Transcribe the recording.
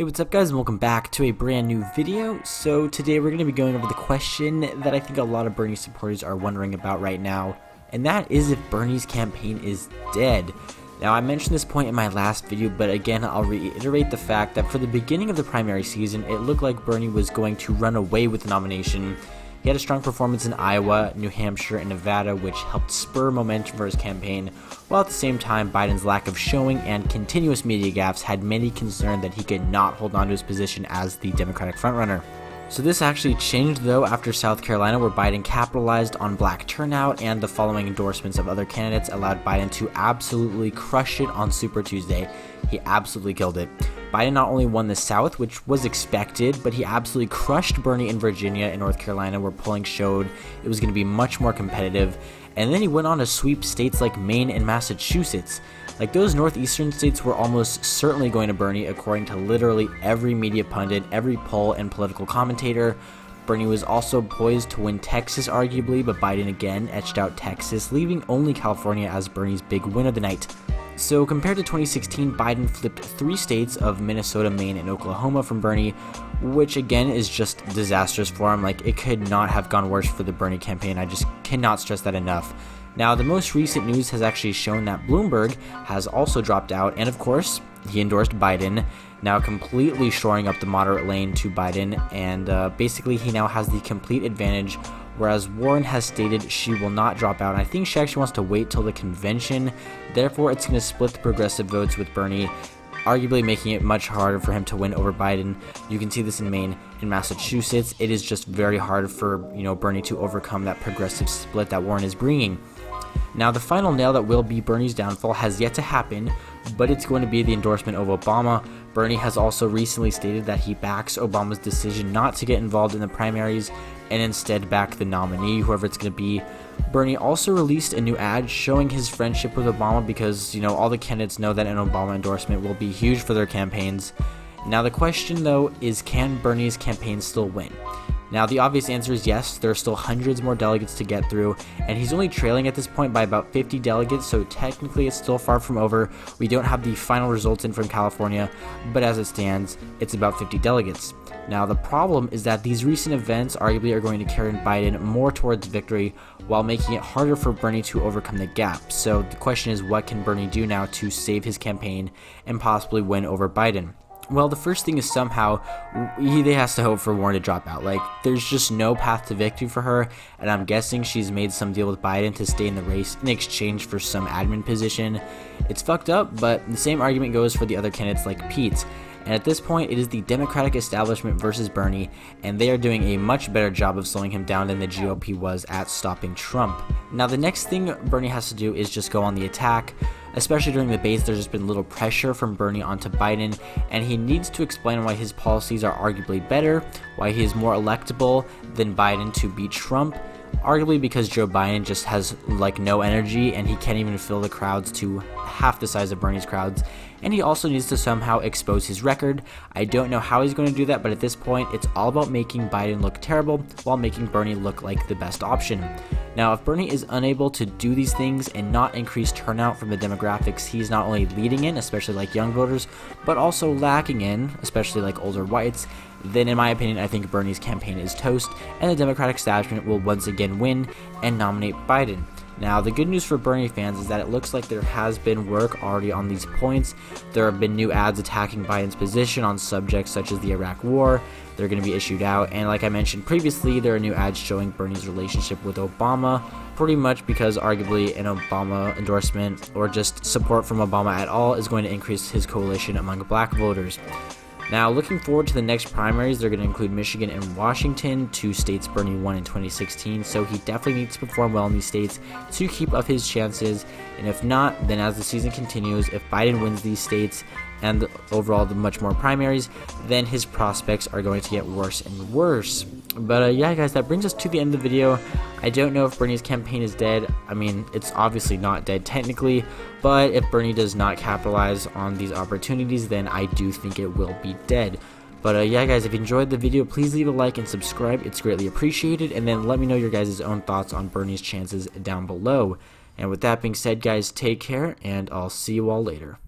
Hey, what's up guys, and welcome back to a brand new video. So today we're going to be going over the question that I think a lot of Bernie supporters are wondering about right now, and that is if Bernie's campaign is dead. Now, I mentioned this point in my last video, but again I'll reiterate the fact that for the beginning of the primary season it looked like Bernie was going to run away with the nomination. He had a strong performance in Iowa, New Hampshire, and Nevada, which helped spur momentum for his campaign, while at the same time Biden's lack of showing and continuous media gaffes had many concerned that he could not hold on to his position as the Democratic frontrunner. So this actually changed though after South Carolina, where Biden capitalized on black turnout, and the following endorsements of other candidates allowed Biden to absolutely crush it on Super Tuesday. He absolutely killed it. Biden not only won the South, which was expected, but he absolutely crushed Bernie in Virginia and North Carolina, where polling showed it was going to be much more competitive. And then he went on to sweep states like Maine and Massachusetts. Like, those northeastern states were almost certainly going to Bernie, according to literally every media pundit, every poll, and political commentator. Bernie was also poised to win Texas, arguably, but Biden again etched out Texas, leaving only California as Bernie's big win of the night. So compared to 2016, Biden flipped 3 states of Minnesota, Maine, and Oklahoma from Bernie, which again is just disastrous for him. Like, it could not have gone worse for the Bernie campaign. I just cannot stress that enough. Now, the most recent news has actually shown that Bloomberg has also dropped out, and of course, he endorsed Biden, now completely shoring up the moderate lane to Biden, and basically he now has the complete advantage, whereas Warren has stated she will not drop out. And I think she actually wants to wait till the convention, therefore it's going to split the progressive votes with Bernie, arguably making it much harder for him to win over Biden. You can see this in Maine and Massachusetts. It is just very hard for, Bernie to overcome that progressive split that Warren is bringing. Now, the final nail that will be Bernie's downfall has yet to happen, but it's going to be the endorsement of Obama. Bernie has also recently stated that he backs Obama's decision not to get involved in the primaries and instead back the nominee, whoever it's going to be. Bernie also released a new ad showing his friendship with Obama because, all the candidates know that an Obama endorsement will be huge for their campaigns. Now, the question, though, is can Bernie's campaign still win? Now, the obvious answer is yes. There are still hundreds more delegates to get through, and he's only trailing at this point by about 50 delegates, so technically it's still far from over. We don't have the final results in from California, but as it stands, it's about 50 delegates. Now, the problem is that these recent events arguably are going to carry Biden more towards victory, while making it harder for Bernie to overcome the gap. So the question is, what can Bernie do now to save his campaign and possibly win over Biden? Well, the first thing is somehow he has to hope for Warren to drop out. Like, there's just no path to victory for her, and I'm guessing she's made some deal with Biden to stay in the race in exchange for some admin position. It's fucked up, but the same argument goes for the other candidates like Pete. And at this point, it is the Democratic establishment versus Bernie, and they are doing a much better job of slowing him down than the GOP was at stopping Trump. Now, the next thing Bernie has to do is just go on the attack. Especially during the debates, there's just been little pressure from Bernie onto Biden, and he needs to explain why his policies are arguably better, why he is more electable than Biden to beat Trump, arguably because Joe Biden just has no energy and he can't even fill the crowds to half the size of Bernie's crowds. And he also needs to somehow expose his record. I don't know how he's going to do that, but at this point it's all about making Biden look terrible while making Bernie look like the best option. Now, if Bernie is unable to do these things and not increase turnout from the demographics he's not only leading in, especially young voters, but also lacking in, especially older whites, then in my opinion I think Bernie's campaign is toast and the Democratic establishment will once again win and nominate Biden. Now, the good news for Bernie fans is that it looks like there has been work already on these points. There have been new ads attacking Biden's position on subjects such as the Iraq War. They're going to be issued out, and like I mentioned previously, there are new ads showing Bernie's relationship with Obama, pretty much because arguably an Obama endorsement or just support from Obama at all is going to increase his coalition among black voters. Now, looking forward to the next primaries, they're going to include Michigan and Washington, 2 states Bernie won in 2016, so he definitely needs to perform well in these states to keep up his chances, and if not, then as the season continues, if Biden wins these states and overall the much more primaries, then his prospects are going to get worse and worse. But yeah guys, that brings us to the end of the video. I don't know if Bernie's campaign is dead. I mean, it's obviously not dead technically, but if Bernie does not capitalize on these opportunities, then I do think it will be dead. But yeah guys, if you enjoyed the video, please leave a like and subscribe. It's greatly appreciated, and then let me know your guys' own thoughts on Bernie's chances down below. And with that being said guys, take care, and I'll see you all later.